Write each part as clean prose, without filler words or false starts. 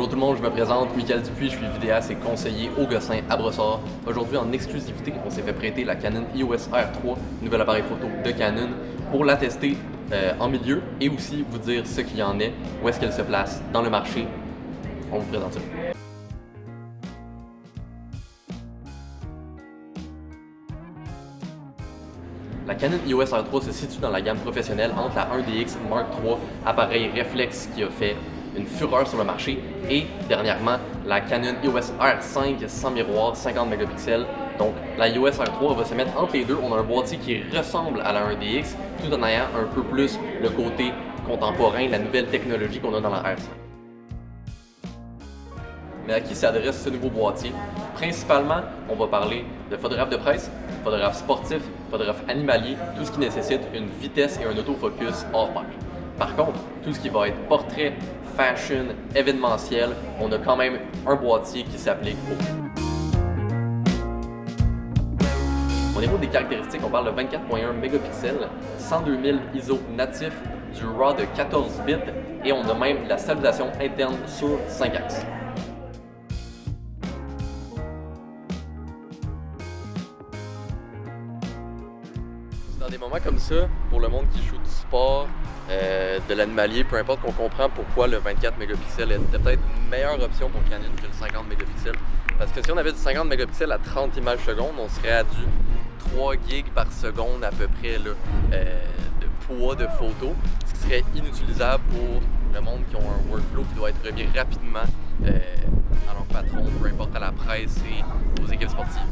Bonjour tout le monde, je me présente, Michael Dupuis, je suis vidéaste et conseiller au Gossin à Brossard. Aujourd'hui, en exclusivité, on s'est fait prêter la Canon EOS R3, nouvel appareil photo de Canon, pour la tester en milieu et aussi vous dire ce qu'il y en est, où est-ce qu'elle se place dans le marché. On vous présente ça. La Canon EOS R3 se situe dans la gamme professionnelle entre la 1DX Mark III, appareil réflexe qui a fait une fureur sur le marché, et dernièrement la Canon EOS R5 sans miroir 50 mégapixels. Donc la EOS R3 va se mettre entre les deux. On a un boîtier qui ressemble à la 1DX tout en ayant un peu plus le côté contemporain, la nouvelle technologie qu'on a dans la R5. Mais à qui s'adresse ce nouveau boîtier? Principalement, on va parler de photographes de presse, photographes sportifs, photographes animaliers, tout ce qui nécessite une vitesse et un autofocus hors pair. Par contre, tout ce qui va être portrait, fashion, événementiel, on a quand même un boîtier qui s'applique pour. Au niveau des caractéristiques, on parle de 24.1 mégapixels, 102 000 ISO natif, du RAW de 14 bits et on a même la stabilisation interne sur 5 axes. Dans des moments comme ça, pour le monde qui shoot du sport, de l'animalier, peu importe, qu'on comprend pourquoi le 24 mégapixels était peut-être une meilleure option pour Canon que le 50 mégapixels. Parce que si on avait du 50 mégapixels à 30 images secondes, on serait à du 3 gigs par seconde à peu près là, de poids de photos, ce qui serait inutilisable pour le monde qui ont un workflow qui doit être remis rapidement à leur patron, peu importe à la presse et aux équipes sportives.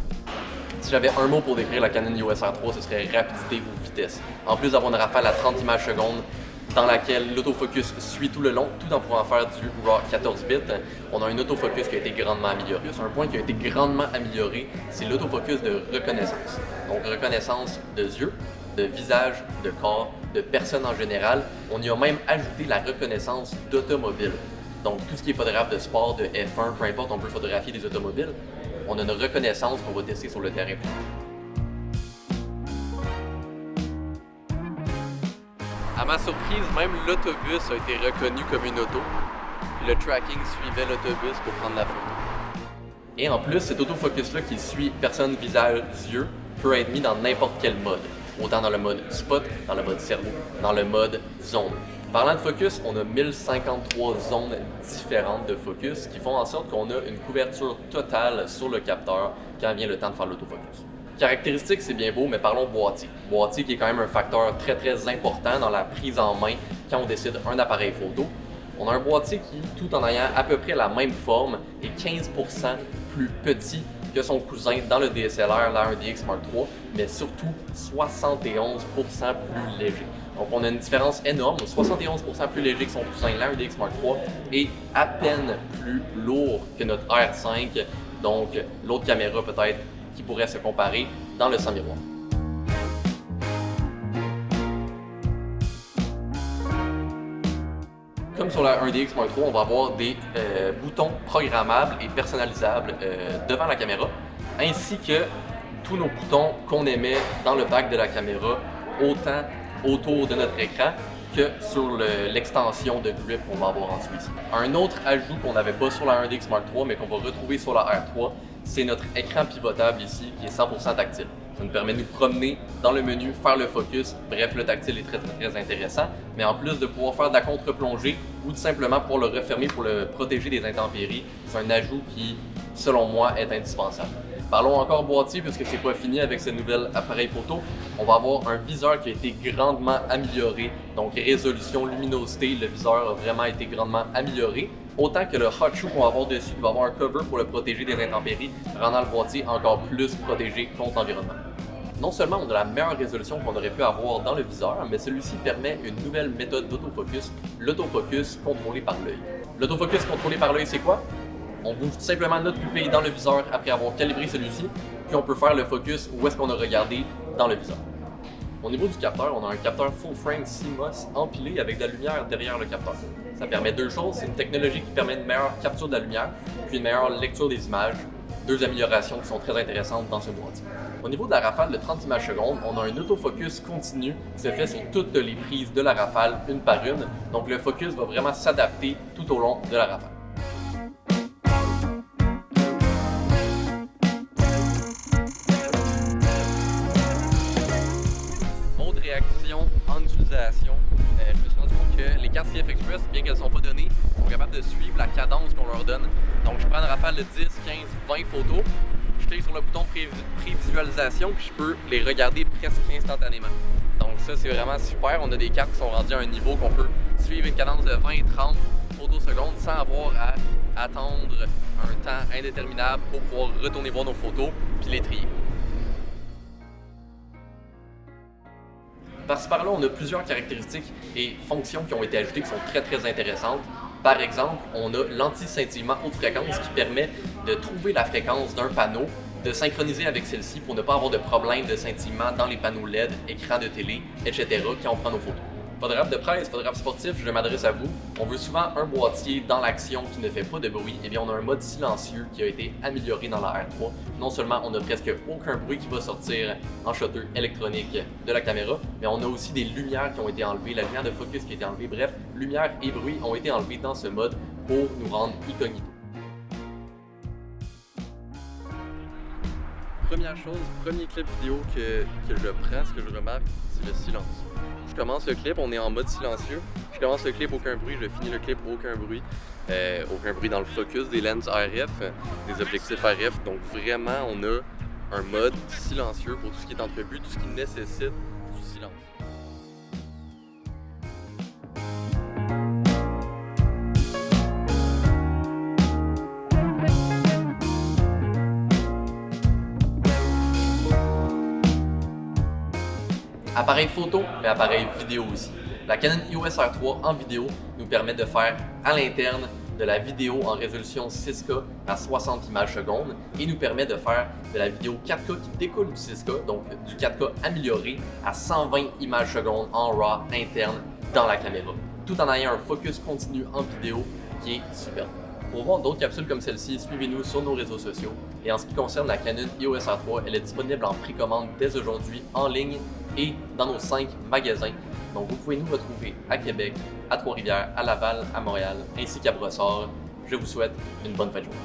Si j'avais un mot pour décrire la Canon EOS R3, ce serait rapidité ou vitesse. En plus d'avoir une rafale à 30 images secondes dans laquelle l'autofocus suit tout le long, tout en pouvant faire du RAW 14 bits, on a un autofocus qui a été grandement amélioré. C'est un point qui a été grandement amélioré, c'est l'autofocus de reconnaissance. Donc reconnaissance de yeux, de visage, de corps, de personnes en général. On y a même ajouté la reconnaissance d'automobile. Donc tout ce qui est photographe de sport, de F1, peu importe, on peut photographier des automobiles. On a une reconnaissance qu'on va tester sur le terrain. À ma surprise, même l'autobus a été reconnu comme une auto. Puis le tracking suivait l'autobus pour prendre la photo. Et en plus, cet autofocus-là qui suit personne, visage, yeux, peut être mis dans n'importe quel mode. Autant dans le mode spot, dans le mode cerveau, dans le mode zone. Parlant de focus, on a 1053 zones différentes de focus qui font en sorte qu'on a une couverture totale sur le capteur quand vient le temps de faire l'autofocus. Caractéristiques, c'est bien beau, mais parlons boîtier. Boîtier qui est quand même un facteur très très important dans la prise en main quand on décide un appareil photo. On a un boîtier qui, tout en ayant à peu près la même forme, est 15% plus petit que son cousin dans le DSLR, la 1DX Mark III, mais surtout 71% plus léger. Donc on a une différence énorme, 71% plus léger que son cousin, la 1DX Mark III, et à peine plus lourd que notre R5, donc l'autre caméra peut-être qui pourrait se comparer dans le sans miroir. Comme sur la 1DX Mark III, on va avoir des boutons programmables et personnalisables devant la caméra, ainsi que tous nos boutons qu'on émet dans le back de la caméra, autant autour de notre écran que sur l'extension de grip qu'on va avoir en dessous ici. Un autre ajout qu'on n'avait pas sur la 1DX Mark III, mais qu'on va retrouver sur la R3, c'est notre écran pivotable ici, qui est 100% tactile. Ça nous permet de nous promener dans le menu, faire le focus. Bref, le tactile est très très intéressant. Mais en plus de pouvoir faire de la contre-plongée ou tout simplement pour le refermer, pour le protéger des intempéries, c'est un ajout qui, selon moi, est indispensable. Parlons encore boîtier, puisque c'est pas fini avec ce nouvel appareil photo. On va avoir un viseur qui a été grandement amélioré. Donc résolution, luminosité, le viseur a vraiment été grandement amélioré. Autant que le hot shoe qu'on va avoir dessus, qui va avoir un cover pour le protéger des intempéries, rendant le boîtier encore plus protégé contre l'environnement. Non seulement on a la meilleure résolution qu'on aurait pu avoir dans le viseur, mais celui-ci permet une nouvelle méthode d'autofocus, l'autofocus contrôlé par l'œil. L'autofocus contrôlé par l'œil, c'est quoi? On bouge tout simplement notre pupille dans le viseur après avoir calibré celui-ci, puis on peut faire le focus où est-ce qu'on a regardé dans le viseur. Au niveau du capteur, on a un capteur full frame CMOS empilé avec de la lumière derrière le capteur. Ça permet deux choses, c'est une technologie qui permet une meilleure capture de la lumière, puis une meilleure lecture des images. Deux améliorations qui sont très intéressantes dans ce boîtier. Au niveau de la rafale de 30 images secondes, on a un autofocus continu qui se fait sur toutes les prises de la rafale, une par une. Donc le focus va vraiment s'adapter tout au long de la rafale. visualisation, je me suis rendu compte que les cartes CF Express, bien qu'elles ne sont pas données, sont capables de suivre la cadence qu'on leur donne. Donc je prends une rafale de 10, 15, 20 photos, je clique sur le bouton prévisualisation puis je peux les regarder presque instantanément. Donc ça c'est vraiment super, on a des cartes qui sont rendues à un niveau qu'on peut suivre une cadence de 20-30 photos secondes sans avoir à attendre un temps indéterminable pour pouvoir retourner voir nos photos puis les trier. Par-ci par-là, on a plusieurs caractéristiques et fonctions qui ont été ajoutées qui sont très intéressantes. Par exemple, on a l'anti-scintillement haute fréquence qui permet de trouver la fréquence d'un panneau, de synchroniser avec celle-ci pour ne pas avoir de problème de scintillement dans les panneaux LED, écrans de télé, etc. quand on prend nos photos. Photographe de presse, photographe sportif, je m'adresse à vous. On veut souvent un boîtier dans l'action qui ne fait pas de bruit. Eh bien, on a un mode silencieux qui a été amélioré dans la R3. Non seulement on a presque aucun bruit qui va sortir en shutter électronique de la caméra, mais on a aussi des lumières qui ont été enlevées, la lumière de focus qui a été enlevée. Bref, lumière et bruit ont été enlevés dans ce mode pour nous rendre incognito. Première chose, premier clip vidéo que je prends, ce que je remarque, c'est le silence. Je commence le clip, on est en mode silencieux. Je commence le clip, aucun bruit. Je finis le clip, aucun bruit. Aucun bruit dans le focus, des lenses RF, des objectifs RF. Donc vraiment, on a un mode silencieux pour tout ce qui est entrevue, tout ce qui nécessite du silence. Appareil photo et appareil vidéo aussi. La Canon EOS R3 en vidéo nous permet de faire à l'interne de la vidéo en résolution 6K à 60 images secondes et nous permet de faire de la vidéo 4K qui découle du 6K, donc du 4K amélioré à 120 images secondes en RAW interne dans la caméra, tout en ayant un focus continu en vidéo qui est superbe. Pour voir d'autres capsules comme celle-ci, suivez-nous sur nos réseaux sociaux. Et en ce qui concerne la Canon EOS R3, elle est disponible en précommande dès aujourd'hui en ligne et dans nos 5 magasins. Donc vous pouvez nous retrouver à Québec, à Trois-Rivières, à Laval, à Montréal, ainsi qu'à Brossard. Je vous souhaite une bonne fin de journée.